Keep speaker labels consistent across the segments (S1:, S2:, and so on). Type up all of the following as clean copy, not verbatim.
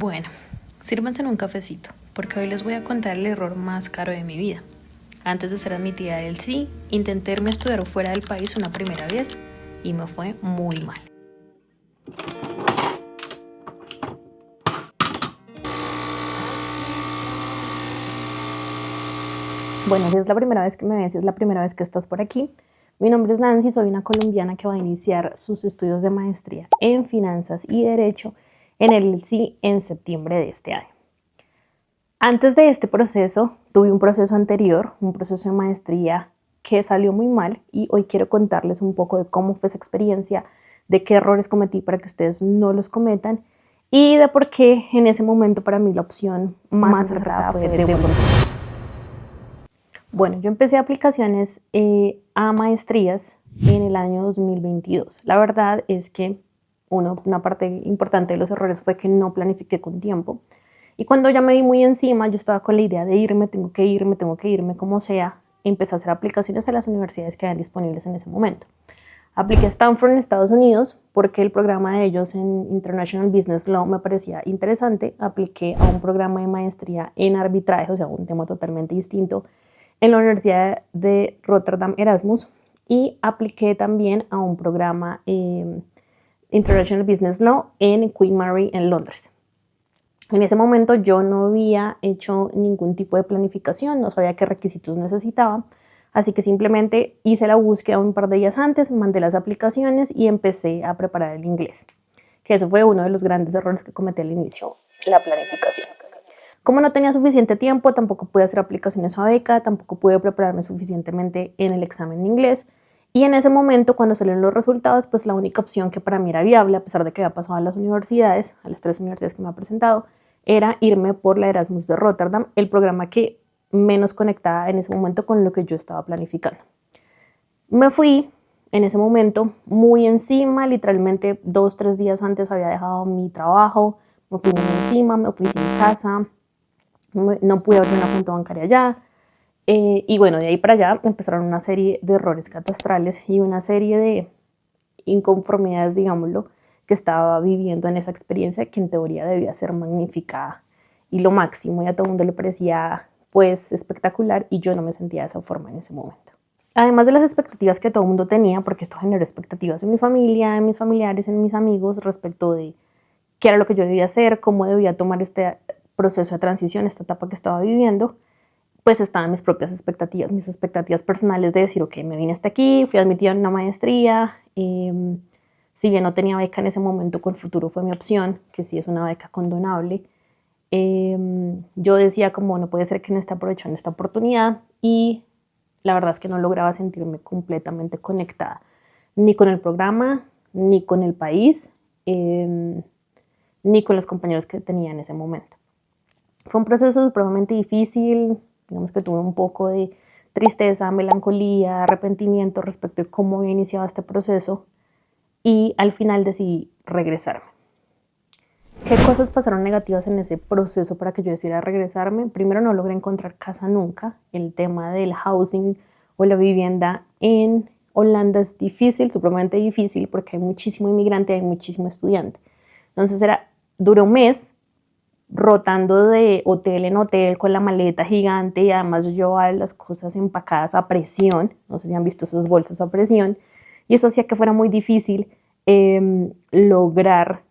S1: Bueno, sírvanse en un cafecito, porque hoy les voy a contar el error más caro de mi vida. Antes de ser admitida del sí, intenté irme a estudiar fuera del país una primera vez y me fue muy mal. Bueno, si es la primera vez que me ves, si es la primera vez que estás por aquí, mi nombre es Nancy, soy una colombiana que va a iniciar sus estudios de maestría en Finanzas y Derecho en el ICSI en septiembre de este año. Antes de este proceso, tuve un proceso anterior, un proceso de maestría que salió muy mal y hoy quiero contarles un poco de cómo fue esa experiencia, de qué errores cometí para que ustedes no los cometan y de por qué en ese momento para mí la opción más acertada fue devolver. Bueno, yo empecé aplicaciones a maestrías en el año 2022. La verdad es que una parte importante de los errores fue que no planifiqué con tiempo. Y cuando ya me vi muy encima, yo estaba con la idea de irme, tengo que irme como sea. Empecé a hacer aplicaciones a las universidades que habían disponibles en ese momento. Apliqué a Stanford en Estados Unidos porque el programa de ellos en International Business Law me parecía interesante. Apliqué a un programa de maestría en arbitraje, o sea, un tema totalmente distinto, en la Universidad de Rotterdam Erasmus, y apliqué también a un programa International Business Law en Queen Mary en Londres. En ese momento yo no había hecho ningún tipo de planificación, no sabía qué requisitos necesitaba, así que simplemente hice la búsqueda un par de días antes, mandé las aplicaciones y empecé a preparar el inglés, que eso fue uno de los grandes errores que cometí al inicio, la planificación. Como no tenía suficiente tiempo, tampoco pude hacer aplicaciones a beca, tampoco pude prepararme suficientemente en el examen de inglés. Y en ese momento, cuando salieron los resultados, pues la única opción que para mí era viable, a pesar de que había pasado a las universidades, a las 3 universidades que me ha presentado, era irme por la Erasmus de Rotterdam, el programa que menos conectaba en ese momento con lo que yo estaba planificando. Me fui en ese momento muy encima, literalmente 2-3 días antes había dejado mi trabajo, me fui muy encima, me fui sin casa, no pude abrir una cuenta bancaria allá. Y bueno, de ahí para allá empezaron una serie de errores catastrales y una serie de inconformidades, digámoslo, que estaba viviendo en esa experiencia que en teoría debía ser magnificada y lo máximo, y a todo el mundo le parecía pues espectacular y yo no me sentía de esa forma en ese momento. Además de las expectativas que todo el mundo tenía, porque esto generó expectativas en mi familia, en mis familiares, en mis amigos respecto de qué era lo que yo debía hacer, cómo debía tomar este proceso de transición, esta etapa que estaba viviendo, pues estaban mis propias expectativas, mis expectativas personales de decir, ok, me vine hasta aquí, fui admitida en una maestría, si bien no tenía beca en ese momento, con Futuro fue mi opción, que sí es una beca condonable. Yo decía como no puede ser que no esté aprovechando esta oportunidad y la verdad es que no lograba sentirme completamente conectada, ni con el programa, ni con el país, ni con los compañeros que tenía en ese momento. Fue un proceso supremamente difícil, digamos que tuve un poco de tristeza, melancolía, arrepentimiento respecto de cómo había iniciado este proceso y al final decidí regresarme. ¿Qué cosas pasaron negativas en ese proceso para que yo decidiera regresarme? Primero, no logré encontrar casa nunca. El tema del housing o la vivienda en Holanda es difícil, supremamente difícil, porque hay muchísimo inmigrante, hay muchísimo estudiante. Entonces duró un mes rotando de hotel en hotel con la maleta gigante y además yo llevaba las cosas empacadas a presión, no sé si han visto esas bolsas a presión, y eso hacía que fuera muy difícil lograr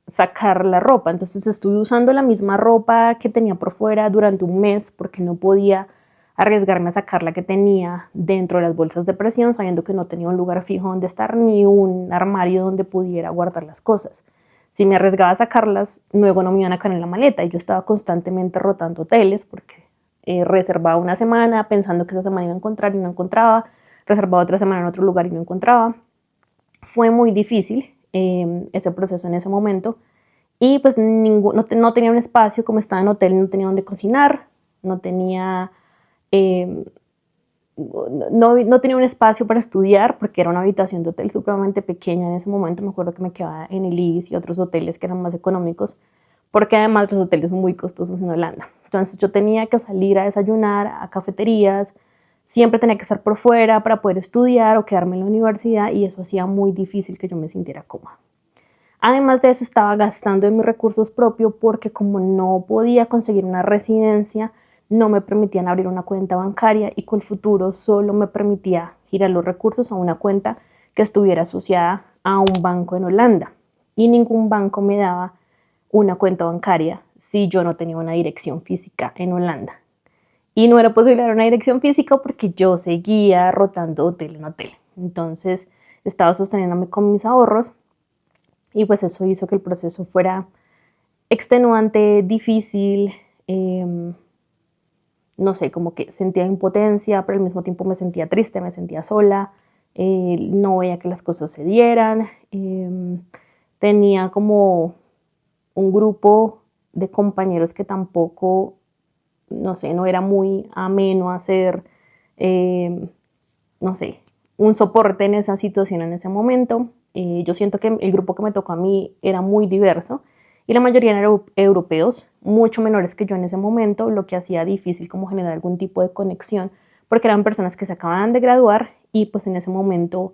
S1: sacar la ropa. Entonces estuve usando la misma ropa que tenía por fuera durante un mes porque no podía arriesgarme a sacar la que tenía dentro de las bolsas de presión, sabiendo que no tenía un lugar fijo donde estar ni un armario donde pudiera guardar las cosas. Si me arriesgaba a sacarlas, luego no me iban a caer en la maleta y yo estaba constantemente rotando hoteles porque reservaba una semana pensando que esa semana iba a encontrar y no encontraba, reservaba otra semana en otro lugar y no encontraba. Fue muy difícil ese proceso en ese momento y pues no tenía un espacio, como estaba en hotel, no tenía donde cocinar, no tenía un espacio para estudiar porque era una habitación de hotel supremamente pequeña en ese momento. Me acuerdo que me quedaba en el Ibis y otros hoteles que eran más económicos porque además los hoteles son muy costosos en Holanda. Entonces yo tenía que salir a desayunar a cafeterías, siempre tenía que estar por fuera para poder estudiar o quedarme en la universidad y eso hacía muy difícil que yo me sintiera cómoda. Además de eso, estaba gastando en mis recursos propios porque como no podía conseguir una residencia, no me permitían abrir una cuenta bancaria y con el futuro solo me permitía girar los recursos a una cuenta que estuviera asociada a un banco en Holanda. Y ningún banco me daba una cuenta bancaria si yo no tenía una dirección física en Holanda. Y no era posible dar una dirección física porque yo seguía rotando hotel en hotel. Entonces estaba sosteniéndome con mis ahorros y pues eso hizo que el proceso fuera extenuante, difícil, no sé, como que sentía impotencia, pero al mismo tiempo me sentía triste, me sentía sola, no veía que las cosas se dieran, tenía como un grupo de compañeros que tampoco, no sé, no era muy ameno hacer, no sé, un soporte en esa situación en ese momento. Yo siento que el grupo que me tocó a mí era muy diverso y la mayoría eran europeos, mucho menores que yo en ese momento, lo que hacía difícil como generar algún tipo de conexión, porque eran personas que se acababan de graduar y pues en ese momento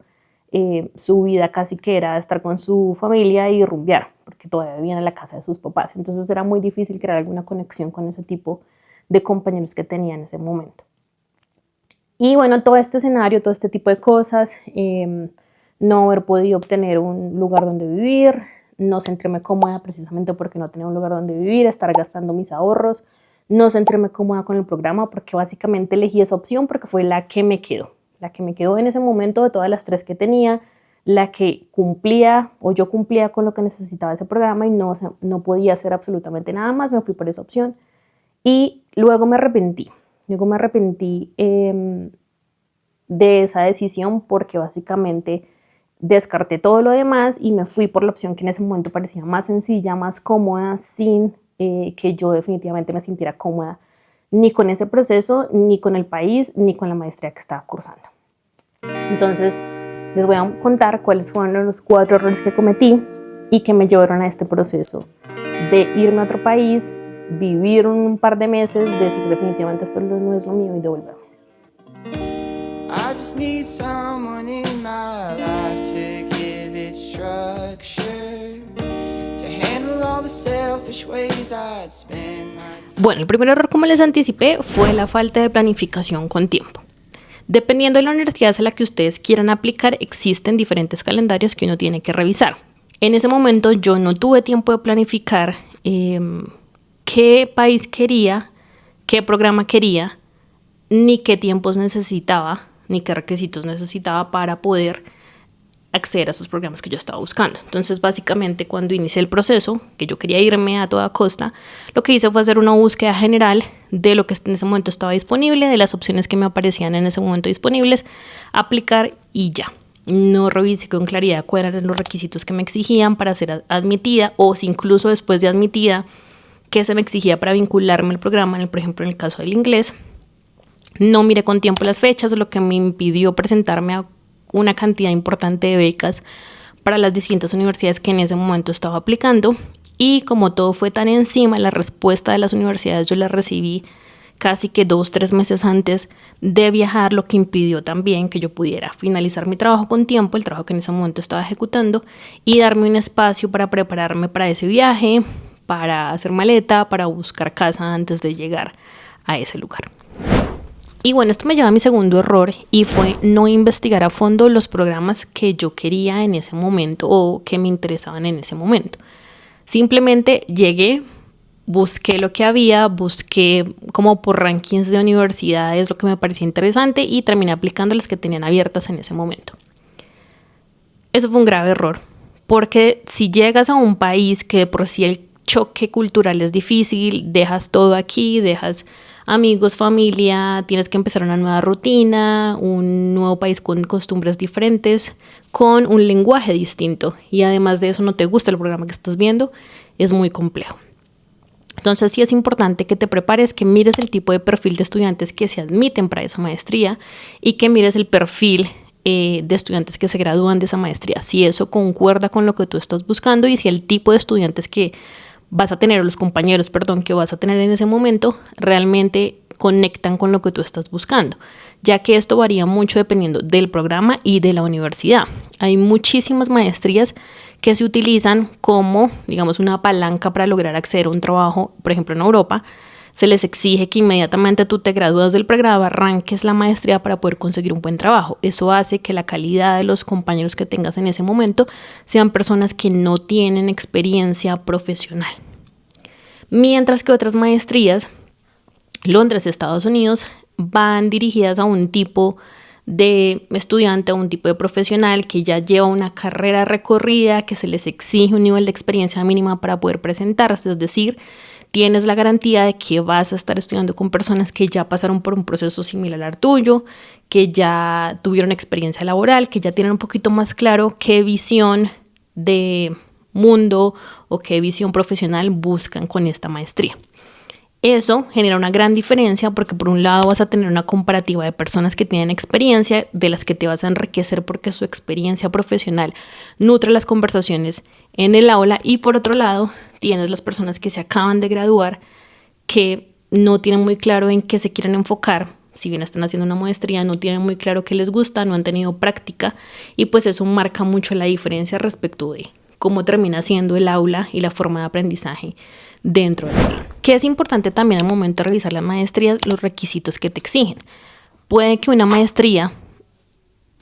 S1: su vida casi que era estar con su familia y rumbear, porque todavía vivían en la casa de sus papás. Entonces era muy difícil crear alguna conexión con ese tipo de compañeros que tenía en ese momento. Y bueno, todo este escenario, todo este tipo de cosas, no haber podido obtener un lugar donde vivir, no sentirme cómoda precisamente porque no tenía un lugar donde vivir, estar gastando mis ahorros, no sentirme cómoda con el programa porque básicamente elegí esa opción porque fue la que me quedó en ese momento de todas las 3 que tenía, la que cumplía o yo cumplía con lo que necesitaba ese programa y no podía hacer absolutamente nada más, me fui por esa opción y luego me arrepentí de esa decisión porque básicamente descarté todo lo demás y me fui por la opción que en ese momento parecía más sencilla, más cómoda, sin que yo definitivamente me sintiera cómoda ni con ese proceso, ni con el país, ni con la maestría que estaba cursando. Entonces, les voy a contar cuáles fueron los 4 errores que cometí y que me llevaron a este proceso de irme a otro país, vivir un par de meses, decir definitivamente esto no es lo mío y devolverme. I just need someone in my life to give it structure, to handle all the selfish ways I'd spend my time. Bueno, el primer error, como les anticipé, fue la falta de planificación con tiempo. Dependiendo de la universidad a la que ustedes quieran aplicar, existen diferentes calendarios que uno tiene que revisar. En ese momento yo no tuve tiempo de planificar qué país quería, qué programa quería, ni qué tiempos necesitaba, ni qué requisitos necesitaba para poder acceder a esos programas que yo estaba buscando. Entonces, básicamente, cuando inicié el proceso, que yo quería irme a toda costa, lo que hice fue hacer una búsqueda general de lo que en ese momento estaba disponible, de las opciones que me aparecían en ese momento disponibles, aplicar y ya. No revisé con claridad cuáles eran los requisitos que me exigían para ser admitida o si incluso después de admitida, qué se me exigía para vincularme al programa, por ejemplo, en el caso del inglés. No miré con tiempo las fechas, lo que me impidió presentarme a una cantidad importante de becas para las distintas universidades que en ese momento estaba aplicando. Y como todo fue tan encima, la respuesta de las universidades yo la recibí casi que 2-3 meses antes de viajar, lo que impidió también que yo pudiera finalizar mi trabajo con tiempo, el trabajo que en ese momento estaba ejecutando, y darme un espacio para prepararme para ese viaje, para hacer maleta, para buscar casa antes de llegar a ese lugar. Y bueno, esto me lleva a mi segundo error y fue no investigar a fondo los programas que yo quería en ese momento o que me interesaban en ese momento. Simplemente llegué, busqué lo que había, busqué como por rankings de universidades lo que me parecía interesante y terminé aplicando las que tenían abiertas en ese momento. Eso fue un grave error, porque si llegas a un país que de por sí el choque cultural es difícil, dejas todo aquí, dejas amigos, familia, tienes que empezar una nueva rutina, un nuevo país con costumbres diferentes, con un lenguaje distinto y además de eso no te gusta el programa que estás viendo, es muy complejo. Entonces sí es importante que te prepares, que mires el tipo de perfil de estudiantes que se admiten para esa maestría y que mires el perfil de estudiantes que se gradúan de esa maestría, si eso concuerda con lo que tú estás buscando y si el tipo de estudiantes que vas a tener, o los compañeros, que vas a tener en ese momento, realmente conectan con lo que tú estás buscando, ya que esto varía mucho dependiendo del programa y de la universidad. Hay muchísimas maestrías que se utilizan como, digamos, una palanca para lograr acceder a un trabajo, por ejemplo, en Europa. Se les exige que inmediatamente tú te gradúas del pregrado, arranques la maestría para poder conseguir un buen trabajo. Eso hace que la calidad de los compañeros que tengas en ese momento sean personas que no tienen experiencia profesional. Mientras que otras maestrías, Londres, Estados Unidos, van dirigidas a un tipo de estudiante, a un tipo de profesional que ya lleva una carrera recorrida, que se les exige un nivel de experiencia mínima para poder presentarse, es decir, tienes la garantía de que vas a estar estudiando con personas que ya pasaron por un proceso similar al tuyo, que ya tuvieron experiencia laboral, que ya tienen un poquito más claro qué visión de mundo o qué visión profesional buscan con esta maestría. Eso genera una gran diferencia porque por un lado vas a tener una comparativa de personas que tienen experiencia, de las que te vas a enriquecer porque su experiencia profesional nutre las conversaciones en el aula, y por otro lado tienes las personas que se acaban de graduar, que no tienen muy claro en qué se quieren enfocar. Si bien están haciendo una maestría, no tienen muy claro qué les gusta, no han tenido práctica, y pues eso marca mucho la diferencia respecto de cómo termina siendo el aula y la forma de aprendizaje dentro del salón. Que es importante también al momento de realizar la maestría, los requisitos que te exigen. Puede que una maestría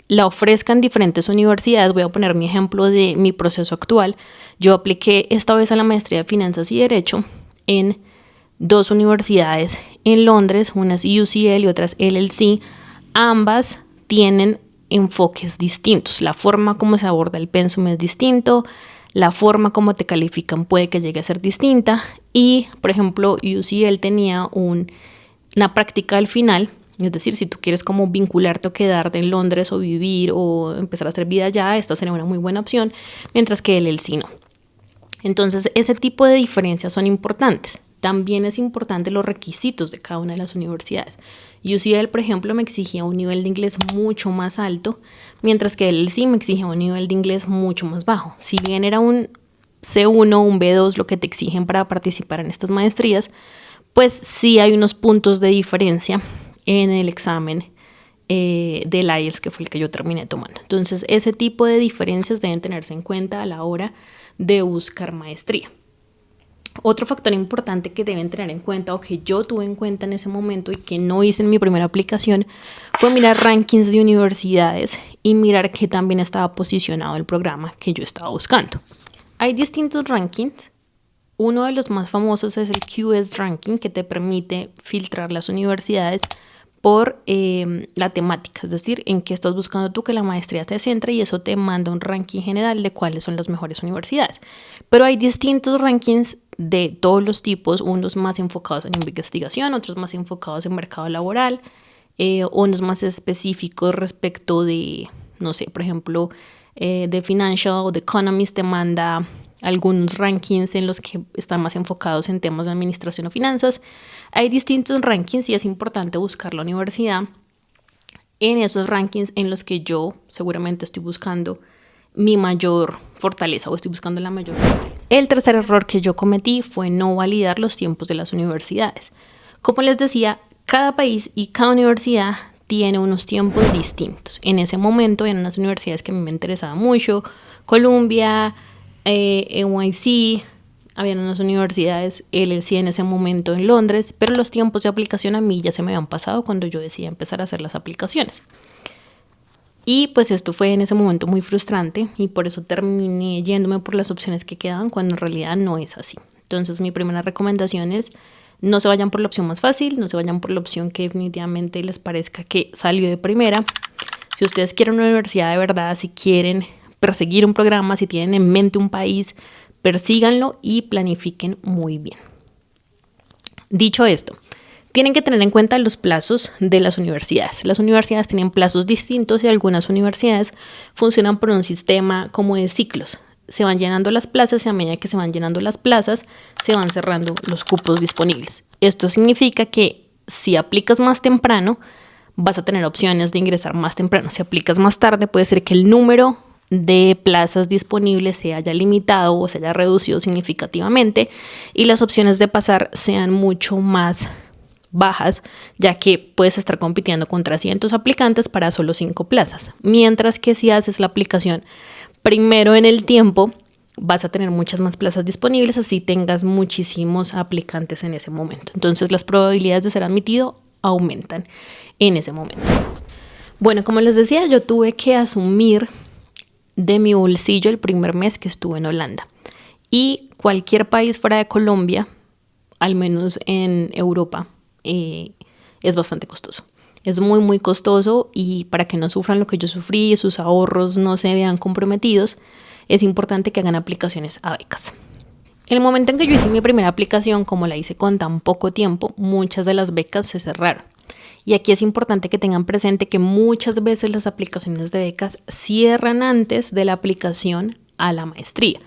S1: la ofrezcan diferentes universidades. Voy a poner mi ejemplo de mi proceso actual. Yo apliqué esta vez a la maestría de Finanzas y Derecho en 2 universidades en Londres, unas UCL y otras LLC. Ambas tienen enfoques distintos. La forma como se aborda el pensum es distinto, la forma como te califican puede que llegue a ser distinta, y por ejemplo UCL tenía una práctica al final, es decir, si tú quieres como vincularte o quedarte en Londres o vivir o empezar a hacer vida allá, esta sería una muy buena opción, mientras que el sí no. Entonces ese tipo de diferencias son importantes. También es importante los requisitos de cada una de las universidades. UCL, por ejemplo, me exigía un nivel de inglés mucho más alto, mientras que el sí me exigía un nivel de inglés mucho más bajo. Si bien era un C1, un B2 lo que te exigen para participar en estas maestrías, pues sí hay unos puntos de diferencia en el examen del IELTS, que fue el que yo terminé tomando. Entonces, ese tipo de diferencias deben tenerse en cuenta a la hora de buscar maestría. Otro factor importante que deben tener en cuenta, o que yo tuve en cuenta en ese momento y que no hice en mi primera aplicación, fue mirar rankings de universidades y mirar qué también estaba posicionado el programa que yo estaba buscando. Hay distintos rankings. Uno de los más famosos es el QS Ranking, que te permite filtrar las universidades por la temática, es decir, en qué estás buscando tú que la maestría se centre, y eso te manda un ranking general de cuáles son las mejores universidades. Pero hay distintos rankings de todos los tipos, unos más enfocados en investigación, otros más enfocados en mercado laboral, unos más específicos respecto de, no sé, por ejemplo, de Financial o de Economist te manda algunos rankings en los que están más enfocados en temas de administración o finanzas. Hay distintos rankings y es importante buscar la universidad en esos rankings en los que yo seguramente estoy buscando mi mayor fortaleza o estoy buscando la mayor fortaleza. El tercer error que yo cometí fue no validar los tiempos de las universidades. Como les decía, cada país y cada universidad tiene unos tiempos distintos. En ese momento eran unas universidades que a mí me interesaban mucho, Columbia, NYC, habían unas universidades LLC en ese momento en Londres, pero los tiempos de aplicación a mí ya se me habían pasado cuando yo decidí empezar a hacer las aplicaciones. Y pues esto fue en ese momento muy frustrante y por eso terminé yéndome por las opciones que quedaban cuando en realidad no es así. Entonces mi primera recomendación es: no se vayan por la opción más fácil, no se vayan por la opción que definitivamente les parezca que salió de primera. Si ustedes quieren una universidad de verdad, si quieren perseguir un programa, si tienen en mente un país, persíganlo y planifiquen muy bien. Dicho esto, tienen que tener en cuenta los plazos de las universidades. Las universidades tienen plazos distintos y algunas universidades funcionan por un sistema como de ciclos. Se van llenando las plazas y a medida que se van llenando las plazas, se van cerrando los cupos disponibles. Esto significa que si aplicas más temprano, vas a tener opciones de ingresar más temprano. Si aplicas más tarde, puede ser que el número de plazas disponibles se haya limitado o se haya reducido significativamente y las opciones de pasar sean mucho más bajas, ya que puedes estar compitiendo contra cientos aplicantes para solo 5 plazas. Mientras que si haces la aplicación primero en el tiempo, vas a tener muchas más plazas disponibles, así tengas muchísimos aplicantes en ese momento. Entonces las probabilidades de ser admitido aumentan en ese momento. Bueno, como les decía, yo tuve que asumir de mi bolsillo el primer mes que estuve en Holanda. Y cualquier país fuera de Colombia, al menos en Europa, es bastante costoso. Es muy, muy costoso, y para que no sufran lo que yo sufrí y sus ahorros no se vean comprometidos, es importante que hagan aplicaciones a becas. En el momento en que yo hice mi primera aplicación, como la hice con tan poco tiempo, muchas de las becas se cerraron. Y aquí es importante que tengan presente que muchas veces las aplicaciones de becas cierran antes de la aplicación a la maestría.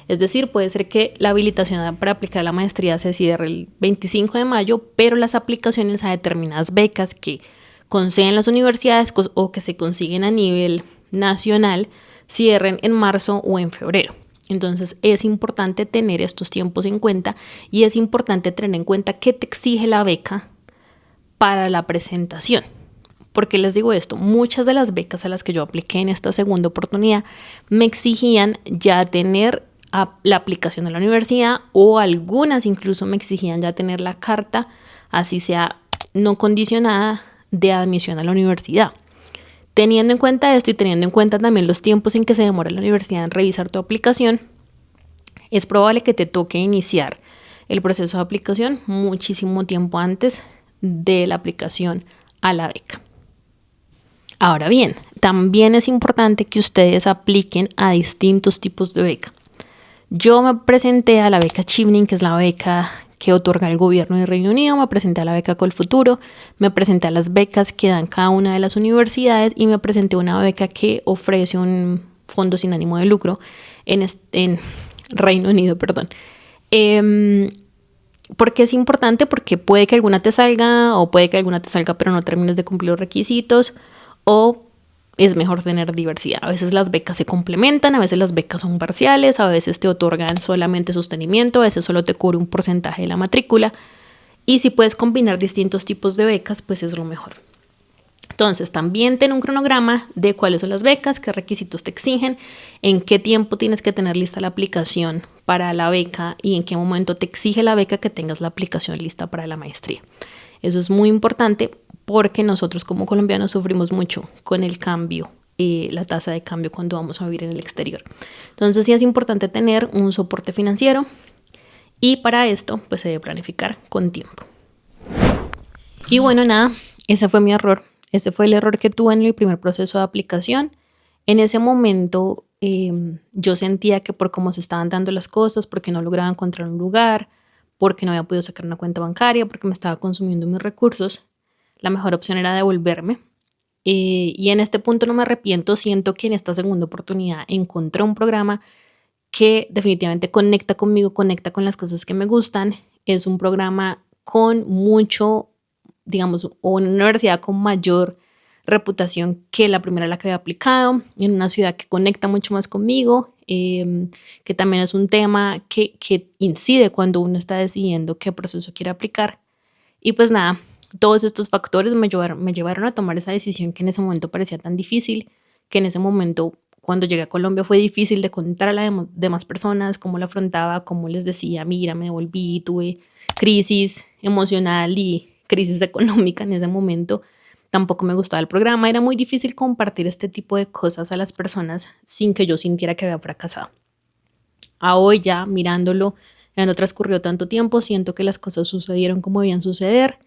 S1: Es decir, puede ser que la habilitación para aplicar a la maestría se cierre el 25 de mayo, pero las aplicaciones a determinadas becas que conceden las universidades o que se consiguen a nivel nacional cierren en marzo o en febrero. Entonces es importante tener estos tiempos en cuenta, y es importante tener en cuenta qué te exige la beca para la presentación. ¿Por qué les digo esto? Muchas de las becas a las que yo apliqué en esta segunda oportunidad me exigían ya tener la aplicación de la universidad, o algunas incluso me exigían ya tener la carta, así sea no condicionada, de admisión a la universidad. Teniendo en cuenta esto y teniendo en cuenta también los tiempos en que se demora la universidad en revisar tu aplicación, es probable que te toque iniciar el proceso de aplicación muchísimo tiempo antes de la aplicación a la beca. Ahora bien, también es importante que ustedes apliquen a distintos tipos de beca. Yo me presenté a la beca Chevening, que es la beca que otorga el gobierno de Reino Unido, me presenté a la beca Colfuturo, me presenté a las becas que dan cada una de las universidades, y me presenté a una beca que ofrece un fondo sin ánimo de lucro en Reino Unido, perdón. ¿Por qué es importante? Porque puede que alguna te salga, o puede que alguna te salga pero no termines de cumplir los requisitos, o es mejor tener diversidad. A veces las becas se complementan, a veces las becas son parciales, a veces te otorgan solamente sostenimiento, a veces solo te cubre un porcentaje de la matrícula, y si puedes combinar distintos tipos de becas, pues es lo mejor. Entonces, también ten un cronograma de cuáles son las becas, qué requisitos te exigen, en qué tiempo tienes que tener lista la aplicación para la beca, y en qué momento te exige la beca que tengas la aplicación lista para la maestría. Eso es muy importante, porque nosotros como colombianos sufrimos mucho con el cambio, la tasa de cambio cuando vamos a vivir en el exterior. Entonces sí es importante tener un soporte financiero, y para esto pues se debe planificar con tiempo. Y bueno, nada, ese fue mi error. Ese fue el error que tuve en el primer proceso de aplicación. En ese momento yo sentía que por cómo se estaban dando las cosas, porque no lograba encontrar un lugar, porque no había podido sacar una cuenta bancaria, porque me estaba consumiendo mis recursos, la mejor opción era devolverme. Y en este punto no me arrepiento. Siento que en esta segunda oportunidad encontré un programa que definitivamente conecta conmigo, conecta con las cosas que me gustan. Es un programa con mucho, digamos, o una universidad con mayor reputación que la primera a la que había aplicado, en una ciudad que conecta mucho más conmigo, que también es un tema que incide cuando uno está decidiendo qué proceso quiere aplicar. Y pues nada, todos estos factores me llevaron a tomar esa decisión que en ese momento parecía tan difícil, que en ese momento cuando llegué a Colombia fue difícil de contar a las demás personas cómo la afrontaba, cómo les decía, mira, me devolví, tuve crisis emocional y crisis económica en ese momento. Tampoco me gustaba el programa, era muy difícil compartir este tipo de cosas a las personas sin que yo sintiera que había fracasado. A hoy ya mirándolo, ya no transcurrió tanto tiempo, siento que las cosas sucedieron como debían suceder.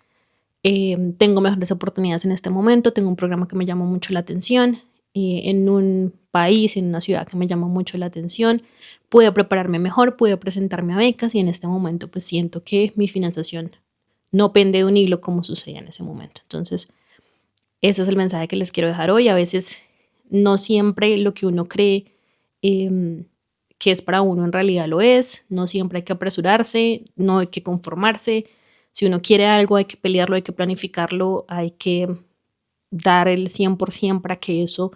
S1: Tengo mejores oportunidades en este momento, tengo un programa que me llama mucho la atención, en un país, en una ciudad que me llama mucho la atención, pude prepararme mejor, pude presentarme a becas, y en este momento pues siento que mi financiación no pende de un hilo como sucedía en ese momento. Entonces ese es el mensaje que les quiero dejar hoy. A veces no siempre lo que uno cree que es para uno en realidad lo es, no siempre hay que apresurarse, no hay que conformarse. Si uno quiere algo hay que pelearlo, hay que planificarlo, hay que dar el 100% para que eso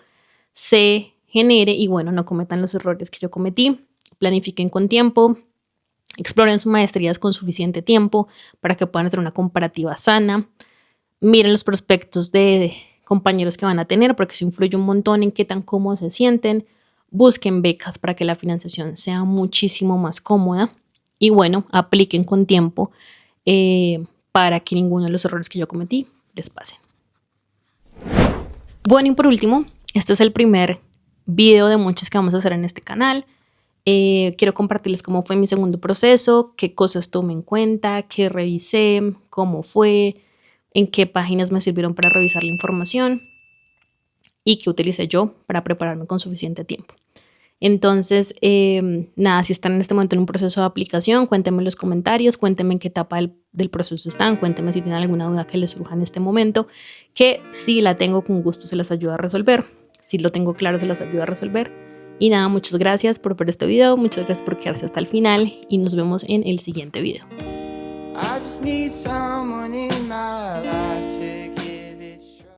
S1: se genere, y bueno, no cometan los errores que yo cometí. Planifiquen con tiempo, exploren sus maestrías con suficiente tiempo para que puedan hacer una comparativa sana. Miren los prospectos de compañeros que van a tener, porque eso influye un montón en qué tan cómodos se sienten. busquen becas para que la financiación sea muchísimo más cómoda y bueno, apliquen con tiempo para que ninguno de los errores que yo cometí les pasen. Bueno, y por último, este es el primer video de muchos que vamos a hacer en este canal. Quiero compartirles cómo fue mi segundo proceso, qué cosas tomé en cuenta, qué revisé, cómo fue, en qué páginas me sirvieron para revisar la información y qué utilicé yo para prepararme con suficiente tiempo. Entonces, nada, si están en este momento en un proceso de aplicación, cuéntenme en los comentarios, cuéntenme en qué etapa del proceso están, cuéntenme si tienen alguna duda que les surja en este momento, que si la tengo con gusto se las ayuda a resolver, si lo tengo claro se las ayuda a resolver. Y nada, muchas gracias por ver este video, muchas gracias por quedarse hasta el final y nos vemos en el siguiente video. I just need someone in my life.